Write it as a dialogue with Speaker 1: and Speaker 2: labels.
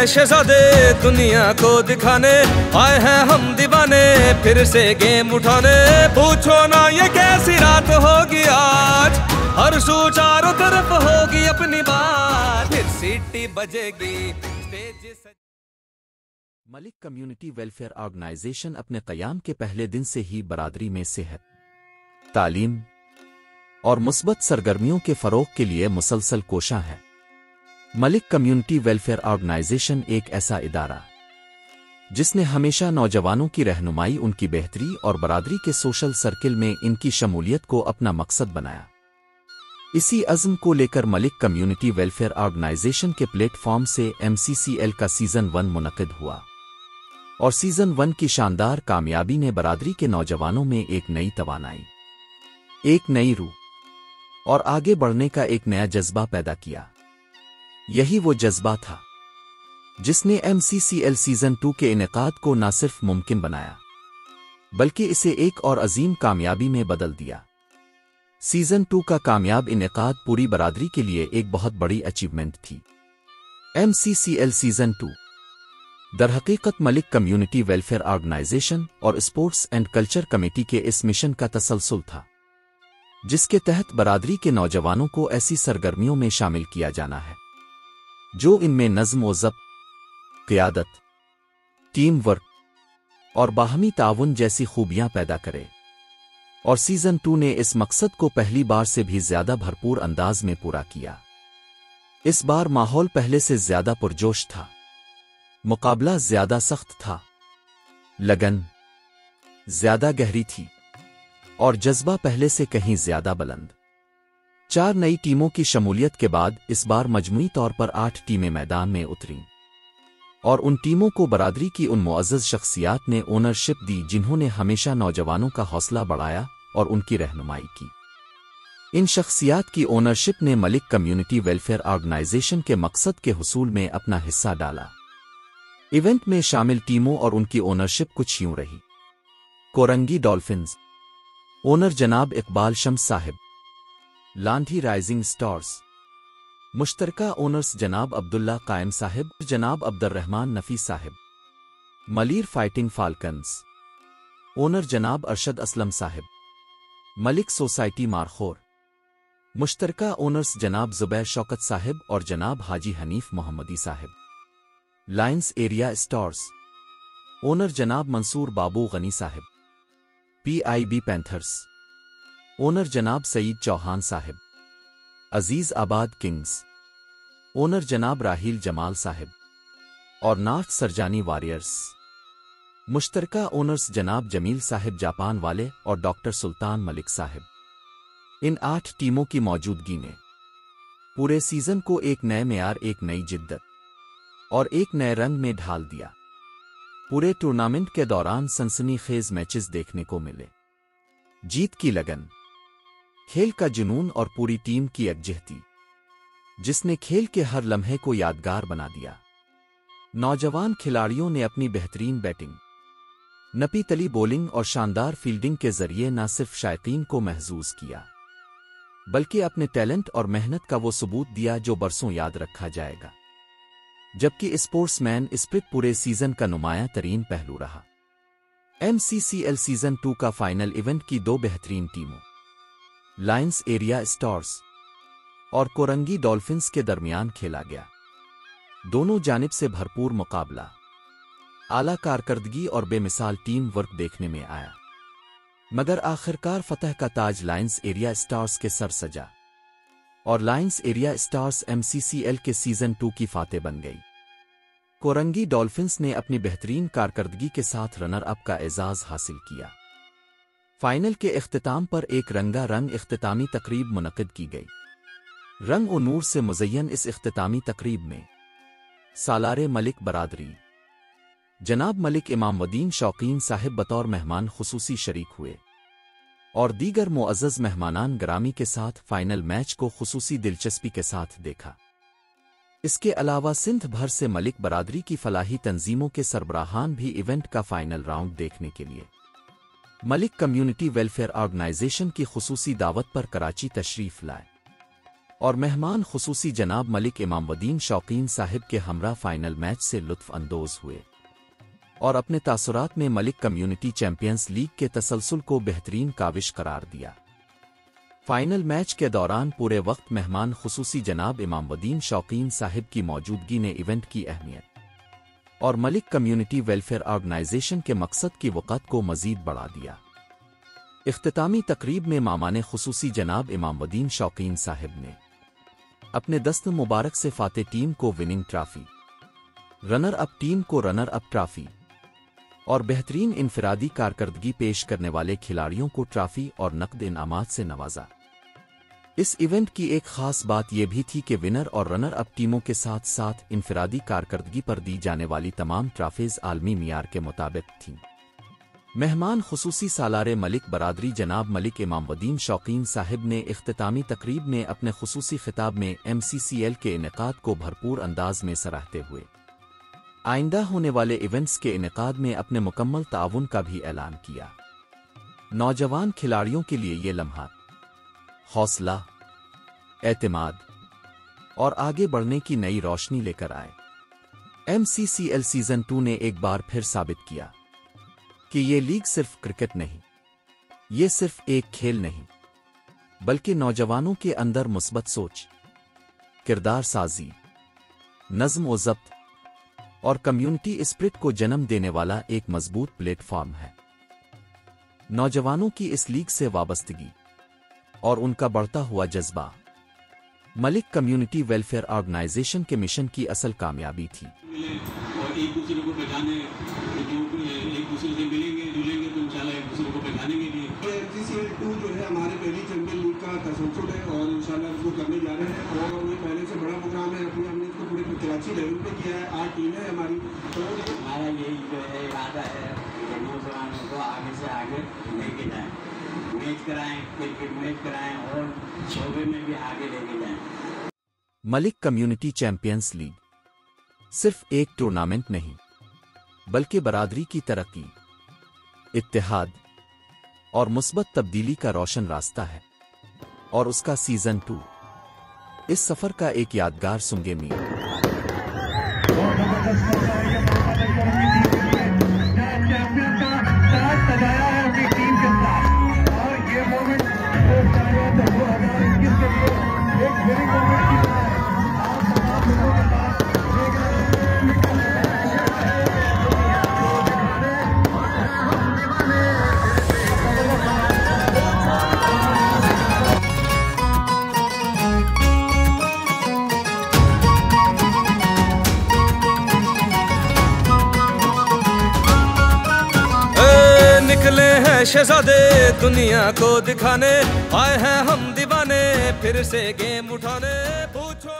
Speaker 1: शहजादे दुनिया को दिखाने आए हैं हम दीवाने, फिर से गेम उठाने। पूछो ना ये कैसी रात होगी आज, हर सू चारों तरफ होगी अपनी बात, फिर सीटी बजेगी stage.
Speaker 2: Malik community welfare organisation अपने क़याम के पहले दिन से ही बरादरी में सेहत, तालीम और मुस्बत सरगर्मियों के फ़रोग़ के लिए मुसलसल कोशां है। मलिक कम्युनिटी वेलफेयर ऑर्गेनाइजेशन एक ऐसा इदारा जिसने हमेशा नौजवानों की रहनुमाई, उनकी बेहतरी और बरादरी के सोशल सर्किल में इनकी शमूलियत को अपना मकसद बनाया। इसी अज़्म को लेकर मलिक कम्युनिटी वेलफेयर ऑर्गेनाइजेशन के प्लेटफॉर्म से MCCL का सीज़न 1 मुनक़िद हुआ और सीज़न 1 की शानदार कामयाबी ने बरादरी के नौजवानों में एक नई तवानाई, एक नई रूह और आगे बढ़ने का एक नया जज्बा पैदा किया। यही वो जज्बा था जिसने MCCL सीज़न 2 के इनेकाद को न सिर्फ मुमकिन बनाया बल्कि इसे एक और अजीम कामयाबी में बदल दिया। सीज़न 2 का कामयाब इनेकाद पूरी बरादरी के लिए एक बहुत बड़ी अचीवमेंट थी। MCCL सीज़न 2 दरहकीकत मलिक कम्युनिटी वेलफेयर ऑर्गेनाइजेशन और स्पोर्ट्स एंड कल्चर कमेटी के इस मिशन का तसलसल था जिसके तहत बरादरी के नौजवानों को ऐसी सरगर्मियों में शामिल किया जाना है जो इनमें नज़्म व ज़ब्त, क़ियादत, टीम वर्क और बाहमी ताउन जैसी खूबियां पैदा करे। और सीज़न 2 ने इस मकसद को पहली बार से भी ज़्यादा भरपूर अंदाज में पूरा किया। इस बार माहौल पहले से ज़्यादा पुरजोश था, मुकाबला ज़्यादा सख्त था, लगन ज़्यादा गहरी थी और जज्बा पहले से कहीं ज़्यादा बुलंद। 4 नई टीमों की शमूलियत के बाद इस बार मजमूई तौर पर 8 टीमें मैदान में उतरीं और उन टीमों को बरादरी की उन मुअज़्ज़ज़ शख्सियात ने ओनरशिप दी जिन्होंने हमेशा नौजवानों का हौसला बढ़ाया और उनकी रहनुमाई की। इन शख्सियात की ओनरशिप ने मलिक कम्युनिटी वेलफेयर ऑर्गेनाइजेशन के मकसद के हुसूल में अपना हिस्सा डाला। इवेंट में शामिल टीमों और उनकी ओनरशिप कुछ यूं रही। कोरंगी डॉल्फिन्स, ओनर जनाब इकबाल शम्स साहिब। लांठी राइजिंग स्टार्स, मुश्तरका ओनर्स जनाब अब्दुल्ला कायम साहिब, जनाब अब्दुर्रहमान नफीस साहिब। मलीर फाइटिंग फाल्कन्स, ओनर जनाब अरशद असलम साहिब। मलिक सोसाइटी मारखोर, मुश्तरका ओनर्स जनाब जुबैर शौकत साहिब और जनाब हाजी हनीफ मोहम्मदी साहिब। लायंस एरिया स्टार्स, ओनर जनाब मंसूर बाबू गनी साहिब। PIB पैंथर्स, ओनर जनाब सईद चौहान साहिब। अजीज आबाद किंग्स, ओनर जनाब राहील जमाल साहिब और नॉर्थ सरजानी वॉरियर्स, मुश्तरका ओनर्स जनाब जमील साहिब जापान वाले और डॉक्टर सुल्तान मलिक साहिब। इन 8 टीमों की मौजूदगी ने पूरे सीजन को एक नए मेयार, एक नई जिद्दत और एक नए रंग में ढाल दिया। पूरे टूर्नामेंट के दौरान सनसनीखेज मैचेस देखने को मिले, जीत की लगन, खेल का जुनून और पूरी टीम की यकजहती जिसने खेल के हर लम्हे को यादगार बना दिया। नौजवान खिलाड़ियों ने अपनी बेहतरीन बैटिंग, नपी तली बॉलिंग और शानदार फील्डिंग के जरिए न सिर्फ शायकीन को महजूज किया बल्कि अपने टैलेंट और मेहनत का वो सबूत दिया जो बरसों याद रखा जाएगा। जबकि स्पोर्ट्समैन स्पिरिट पूरे सीजन का नुमायां तरीन पहलू रहा। MCCL सीजन 2 का फाइनल इवेंट की 2 बेहतरीन टीमों लायंस एरिया स्टार्स और कोरंगी डॉल्फिन्स के दरमियान खेला गया। दोनों जानिब से भरपूर मुकाबला, आला कारकर्दगी और बेमिसाल टीम वर्क देखने में आया, मगर आखिरकार फतह का ताज लायंस एरिया स्टार्स के सर सजा और लायंस एरिया स्टार्स MCCL के सीजन 2 की फातेह बन गई। कोरंगी डॉल्फिन्स ने अपनी बेहतरीन कारकर्दगी के साथ रनर अप का एजाज हासिल किया। फाइनल के इख्तिताम पर एक रंगारंग इख्तितामी तकरीब मुनक़िद की गई। रंग और नूर से मुज़य्यन इस इख्तितामी तकरीब में सालारे मलिक बरादरी जनाब मलिक इमामुद्दीन शौकीन साहिब बतौर मेहमान खुसूसी शरीक हुए और दीगर मुअज़्ज़ज़ मेहमानान ग्रामी के साथ फाइनल मैच को खुसूसी दिलचस्पी के साथ देखा। इसके अलावा सिंध भर से मलिक बरादरी की फलाही तंजीमों के सरबराहान भी इवेंट का फाइनल राउंड देखने के लिए मलिक कम्युनिटी वेलफेयर ऑर्गेनाइजेशन की खुसूसी दावत पर कराची तशरीफ लाए। اور مہمان خصوصی جناب ملک امامالدین شوقین صاحب کے ہمراہ فائنل میچ سے لطف اندوز ہوئے اور اپنے تاثرات میں ملک کمیونٹی چیمپئنز لیگ کے تسلسل کو بہترین کاوش قرار دیا۔ فائنل میچ کے دوران پورے وقت مہمان خصوصی جناب امامالدین شوقین صاحب کی موجودگی نے ایونٹ کی اہمیت اور ملک کمیونٹی ویلفیئر آرگنائزیشن کے مقصد کی وقت کو مزید بڑھا دیا۔ اختتامی تقریب میں مامان خصوصی جناب امامالدین شوقین صاحب نے اپنے دست مبارک سے فاتح ٹیم کو winning trophy, runner up team کو رنر اپ ٹرافی اور بہترین انفرادی کارکردگی پیش کرنے والے کھلاڑیوں کو ٹرافی اور نقد انعامات سے نوازا۔ اس ایونٹ کی ایک خاص بات یہ بھی تھی کہ ونر اور رنر اپ ٹیموں کے ساتھ ساتھ انفرادی کارکردگی پر دی جانے والی تمام ٹرافیز عالمی معیار کے مطابق تھیں۔ مہمان خصوصی سالار ملک برادری جناب ملک امامالدین شوقین صاحب نے اختتامی تقریب میں اپنے خصوصی خطاب میں MCCL کے انعقاد کو بھرپور انداز میں سراہتے ہوئے آئندہ ہونے والے ایونٹس کے انعقاد میں اپنے مکمل تعاون کا بھی اعلان کیا۔ نوجوان کھلاڑیوں کے لیے یہ لمحات حوصلہ، اعتماد اور آگے بڑھنے کی نئی روشنی لے کر آئے۔ MCCL سیزن 2 نے ایک بار پھر ثابت کیا کہ یہ لیگ صرف کرکٹ نہیں، یہ صرف ایک کھیل نہیں، بلکہ نوجوانوں کے اندر مثبت سوچ، کردار سازی، نظم و ضبط اور کمیونٹی اسپرٹ کو جنم دینے والا ایک مضبوط پلیٹ فارم ہے۔ نوجوانوں کی اس لیگ سے وابستگی اور ان کا بڑھتا ہوا جذبہ ملک کمیونٹی ویلفیئر آرگنائزیشن کے مشن کی اصل کامیابی تھی۔
Speaker 3: اور ایک دوسرے کو پہچانے، ایک دوسرے سے ملیں گے جلیں گے تو انشاءاللہ ایک دوسرے کو پہچانیں گے بھی۔ MCCL 2 جو ہے ہمارے پہلی چیمپئن لیگ کا تسلسل ہے اور انشاءاللہ اس کو کرنے جا رہے ہیں اور یہ پہلے سے بڑا پروگرام ہے۔ ہم نے اس کو پورے کراچی لیول پہ کیا ہے، 8 ٹیمیں ہیں ہماری۔ تو
Speaker 4: ہمارا یہی جو ہے ارادہ ہے کہ نوجوانوں کو آگے سے آگے لے کے جائیں، میچ کرائیں، کرکٹ میچ کرائیں اور شعبے میں بھی آگے لے کے جائیں۔
Speaker 2: ملک کمیونٹی چیمپئنز لیگ صرف ایک ٹورنامنٹ نہیں، بلکہ برادری کی ترقی، اتحاد اور مثبت تبدیلی کا روشن راستہ ہے، اور اس کا سیزن 2 اس سفر کا ایک یادگار سنگ میل۔
Speaker 1: نکلے ہیں شہزادے دنیا کو دکھانے، آئے ہیں ہم دیوانے پھر سے گیم اٹھانے، پوچھو